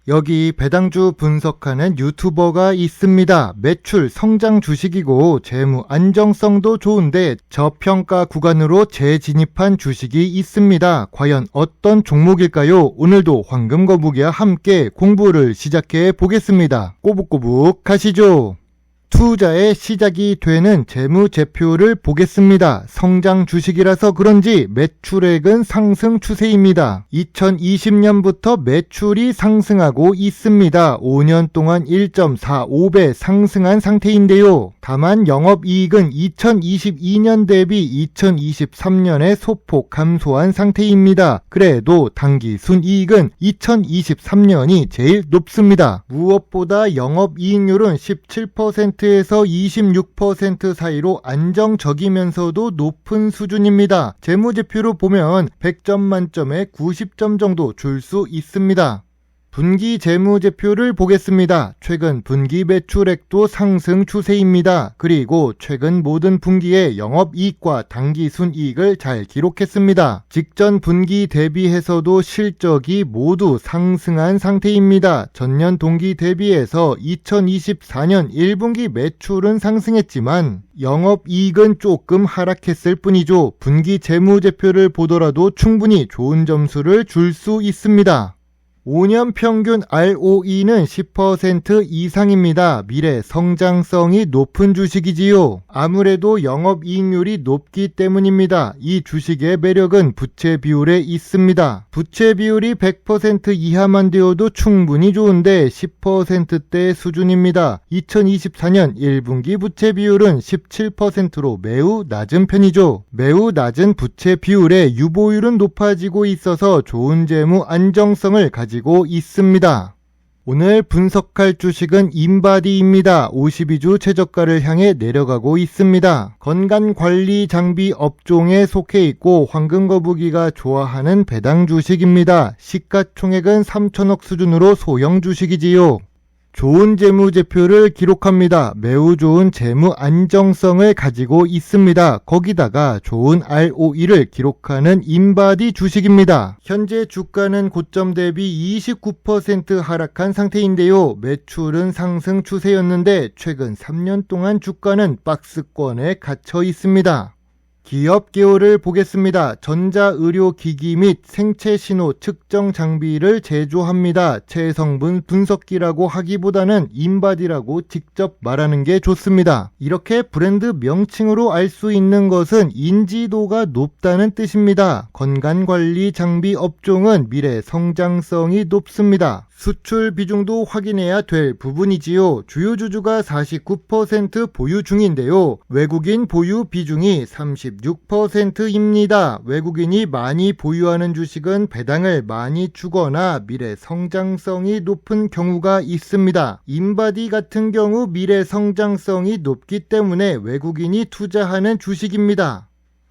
여기 배당주 분석하는 유튜버가 있습니다. 매출 성장 주식이고 재무 안정성도 좋은데 저평가 구간으로 재진입한 주식이 있습니다. 과연 어떤 종목일까요? 오늘도 황금거북이와 함께 공부를 시작해 보겠습니다. 꼬북꼬북 가시죠. 투자의 시작이 되는 재무제표를 보겠습니다. 성장 주식이라서 그런지 매출액은 상승 추세입니다. 2020년부터 매출이 상승하고 있습니다. 5년 동안 1.45배 상승한 상태인데요. 다만 영업이익은 2022년 대비 2023년에 소폭 감소한 상태입니다. 그래도 당기순이익은 2023년이 제일 높습니다. 무엇보다 영업이익률은 17%에서 26% 사이로 안정적이면서도 높은 수준입니다. 재무제표로 보면 100점 만점에 90점 정도 줄 수 있습니다. 분기 재무제표를 보겠습니다. 최근 분기 매출액도 상승 추세입니다. 그리고 최근 모든 분기의 영업이익과 당기순이익을 잘 기록했습니다. 직전 분기 대비해서도 실적이 모두 상승한 상태입니다. 전년 동기 대비해서 2024년 1분기 매출은 상승했지만 영업이익은 조금 하락했을 뿐이죠. 분기 재무제표를 보더라도 충분히 좋은 점수를 줄 수 있습니다. 5년 평균 ROE는 10% 이상입니다. 미래 성장성이 높은 주식이지요. 아무래도 영업이익률이 높기 때문입니다. 이 주식의 매력은 부채 비율에 있습니다. 부채 비율이 100% 이하만 되어도 충분히 좋은데 10%대 수준입니다. 2024년 1분기 부채 비율은 17%로 매우 낮은 편이죠. 매우 낮은 부채 비율에 유보율은 높아지고 있어서 좋은 재무 안정성을 가지고 있습니다. 오늘 분석할 주식은 인바디입니다. 52주 최저가를 향해 내려가고 있습니다. 건강관리 장비 업종에 속해 있고 황금거북이가 좋아하는 배당 주식입니다. 시가총액은 3천억 수준으로 소형 주식이지요. 좋은 재무제표를 기록합니다. 매우 좋은 재무 안정성을 가지고 있습니다. 거기다가 좋은 ROE를 기록하는 인바디 주식입니다. 현재 주가는 고점 대비 29% 하락한 상태인데요. 매출은 상승 추세였는데 최근 3년 동안 주가는 박스권에 갇혀 있습니다. 기업 개요를 보겠습니다. 전자의료기기 및 생체신호 측정 장비를 제조합니다. 체성분 분석기라고 하기보다는 인바디라고 직접 말하는 게 좋습니다. 이렇게 브랜드 명칭으로 알 수 있는 것은 인지도가 높다는 뜻입니다. 건강관리 장비 업종은 미래 성장성이 높습니다. 수출 비중도 확인해야 될 부분이지요. 주요 주주가 49% 보유 중인데요. 외국인 보유 비중이 36%입니다. 외국인이 많이 보유하는 주식은 배당을 많이 주거나 미래 성장성이 높은 경우가 있습니다. 인바디 같은 경우 미래 성장성이 높기 때문에 외국인이 투자하는 주식입니다.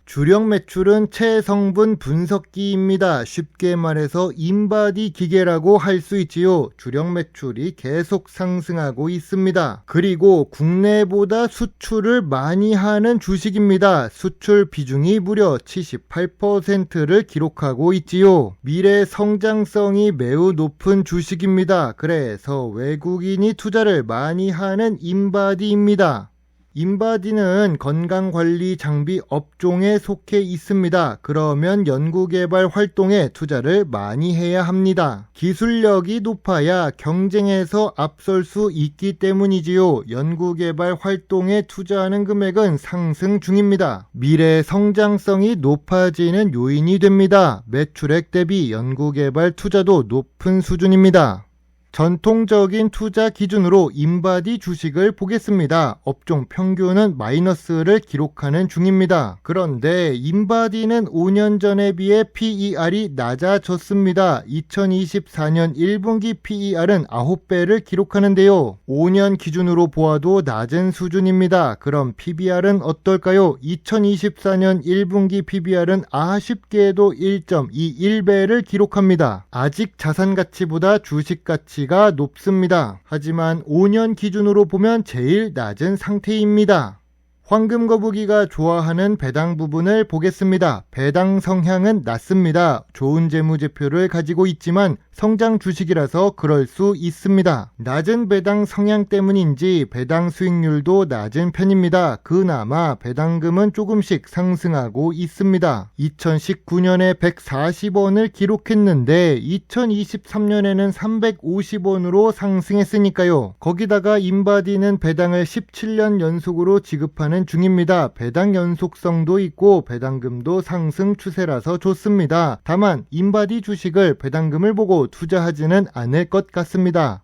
주력 매출은 체성분 분석기입니다. 쉽게 말해서 인바디 기계라고 할 수 있지요. 주력 매출이 계속 상승하고 있습니다. 그리고 국내보다 수출을 많이 하는 주식입니다. 수출 비중이 무려 78%를 기록하고 있지요. 미래 성장성이 매우 높은 주식입니다. 그래서 외국인이 투자를 많이 하는 인바디입니다. 인바디는 건강관리 장비 업종에 속해 있습니다. 그러면 연구개발 활동에 투자를 많이 해야 합니다. 기술력이 높아야 경쟁에서 앞설 수 있기 때문이지요. 연구개발 활동에 투자하는 금액은 상승 중입니다. 미래 성장성이 높아지는 요인이 됩니다. 매출액 대비 연구개발 투자도 높은 수준입니다. 전통적인 투자 기준으로 인바디 주식을 보겠습니다. 업종 평균은 마이너스를 기록하는 중입니다. 그런데 인바디는 5년 전에 비해 PER이 낮아졌습니다. 2024년 1분기 PER은 9배를 기록하는데요. 5년 기준으로 보아도 낮은 수준입니다. 그럼 PBR은 어떨까요? 2024년 1분기 PBR은 아쉽게도 1.21배를 기록합니다. 아직 자산가치보다 주식가치가 높습니다. 하지만 5년 기준으로 보면 제일 낮은 상태입니다. 황금거북이가 좋아하는 배당 부분을 보겠습니다. 배당 성향은 낮습니다. 좋은 재무제표를 가지고 있지만 성장 주식이라서 그럴 수 있습니다. 낮은 배당 성향 때문인지 배당 수익률도 낮은 편입니다. 그나마 배당금은 조금씩 상승하고 있습니다. 2019년에 140원을 기록했는데 2023년에는 350원으로 상승했으니까요. 거기다가 인바디는 배당을 17년 연속으로 지급하는 중입니다. 배당 연속성도 있고 배당금도 상승 추세라서 좋습니다. 다만 인바디 주식을 배당금을 보고 투자하지는 않을 것 같습니다.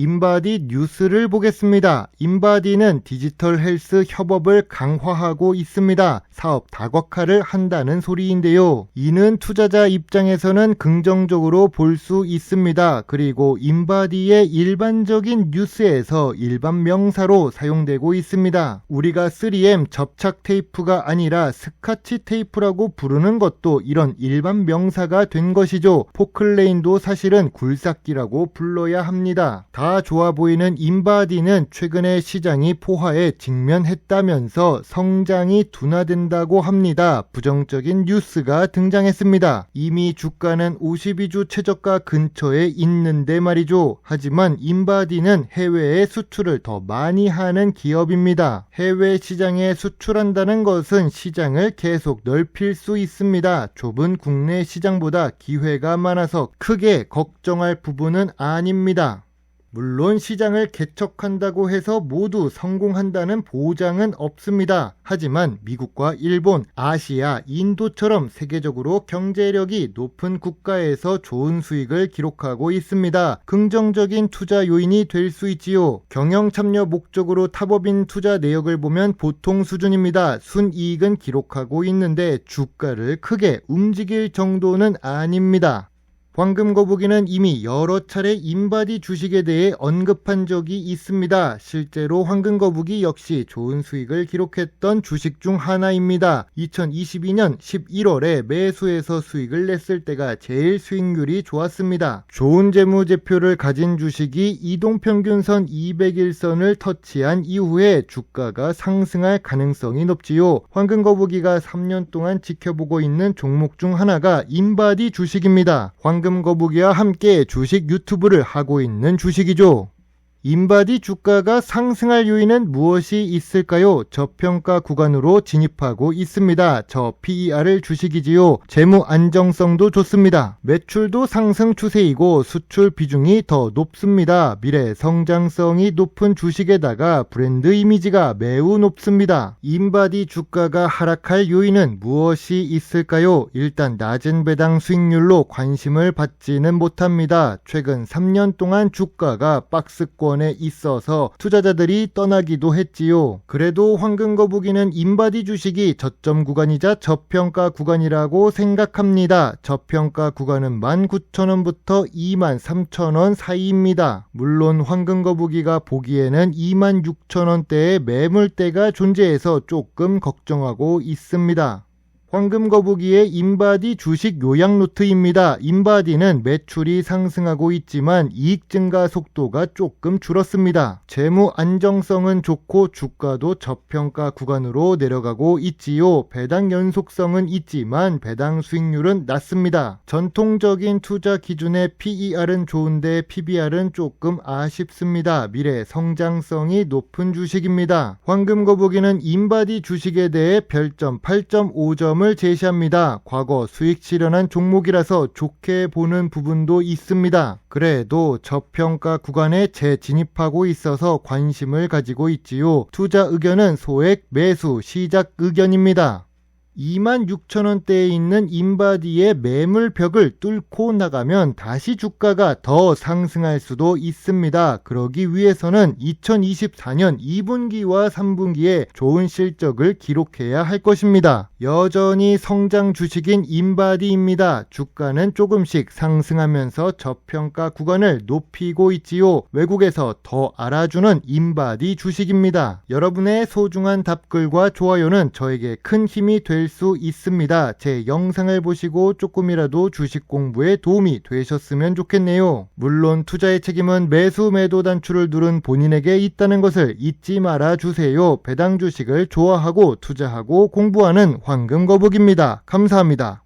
인바디 뉴스를 보겠습니다. 인바디는 디지털 헬스 협업을 강화하고 있습니다. 사업 다각화를 한다는 소리인데요. 이는 투자자 입장에서는 긍정적으로 볼 수 있습니다. 그리고 인바디의 일반적인 뉴스에서 일반 명사로 사용되고 있습니다. 우리가 3M 접착 테이프가 아니라 스카치 테이프라고 부르는 것도 이런 일반 명사가 된 것이죠. 포클레인도 사실은 굴삭기라고 불러야 합니다. 다 좋아 보이는 인바디는 최근에 시장이 포화에 직면했다면서 성장이 둔화된다고 합니다. 부정적인 뉴스가 등장했습니다. 이미 주가는 52주 최저가 근처에 있는데 말이죠. 하지만 인바디는 해외에 수출을 더 많이 하는 기업입니다. 해외 시장에 수출한다는 것은 시장을 계속 넓힐 수 있습니다. 좁은 국내 시장보다 기회가 많아서 크게 걱정할 부분은 아닙니다. 물론 시장을 개척한다고 해서 모두 성공한다는 보장은 없습니다. 하지만 미국과 일본, 아시아, 인도처럼 세계적으로 경제력이 높은 국가에서 좋은 수익을 기록하고 있습니다. 긍정적인 투자 요인이 될 수 있지요. 경영 참여 목적으로 탑업인 투자 내역을 보면 보통 수준입니다. 순이익은 기록하고 있는데 주가를 크게 움직일 정도는 아닙니다. 황금거북이는 이미 여러 차례 인바디 주식에 대해 언급한 적이 있습니다. 실제로 황금거북이 역시 좋은 수익을 기록했던 주식 중 하나입니다. 2022년 11월에 매수해서 수익을 냈을 때가 제일 수익률이 좋았습니다. 좋은 재무제표를 가진 주식이 이동평균선 200일선을 터치한 이후에 주가가 상승할 가능성이 높지요. 황금거북이가 3년 동안 지켜보고 있는 종목 중 하나가 인바디 주식입니다. 황금거북이와 함께 주식 유튜브를 하고 있는 주식이죠. 인바디 주가가 상승할 요인은 무엇이 있을까요? 저평가 구간으로 진입하고 있습니다. 저 PER 주식이지요. 재무 안정성도 좋습니다. 매출도 상승 추세이고 수출 비중이 더 높습니다. 미래 성장성이 높은 주식에다가 브랜드 이미지가 매우 높습니다. 인바디 주가가 하락할 요인은 무엇이 있을까요? 일단 낮은 배당 수익률로 관심을 받지는 못합니다. 최근 3년 동안 주가가 박스권 에 있어서 투자자들이 떠나기도 했지요. 그래도 황금거북이는 인바디 주식이 저점 구간이자 저평가 구간이라고 생각합니다. 저평가 구간은 19,000원부터 23,000원 사이입니다. 물론 황금거북이가 보기에는 26,000원대의 매물대가 존재해서 조금 걱정하고 있습니다. 황금거북이의 인바디 주식 요약 노트입니다. 인바디는 매출이 상승하고 있지만 이익 증가 속도가 조금 줄었습니다. 재무 안정성은 좋고 주가도 저평가 구간으로 내려가고 있지요. 배당 연속성은 있지만 배당 수익률은 낮습니다. 전통적인 투자 기준의 PER은 좋은데 PBR은 조금 아쉽습니다. 미래 성장성이 높은 주식입니다. 황금거북이는 인바디 주식에 대해 별점 8.5점 을 제시합니다. 과거 수익 실현한 종목이라서 좋게 보는 부분도 있습니다. 그래도 저평가 구간에 재진입하고 있어서 관심을 가지고 있지요. 투자 의견은 소액 매수 시작 의견입니다. 26,000원대에 있는 인바디의 매물벽을 뚫고 나가면 다시 주가가 더 상승할 수도 있습니다. 그러기 위해서는 2024년 2분기와 3분기에 좋은 실적을 기록해야 할 것입니다. 여전히 성장 주식인 인바디입니다. 주가는 조금씩 상승하면서 저평가 구간을 높이고 있지요. 외국에서 더 알아주는 인바디 주식입니다. 여러분의 소중한 답글과 좋아요는 저에게 큰 힘이 될 수 있습니다. 제 영상을 보시고 조금이라도 주식 공부에 도움이 되셨으면 좋겠네요. 물론 투자의 책임은 매수 매도 단추를 누른 본인에게 있다는 것을 잊지 말아 주세요. 배당 주식을 좋아하고 투자하고 공부하는 황금거북입니다. 감사합니다.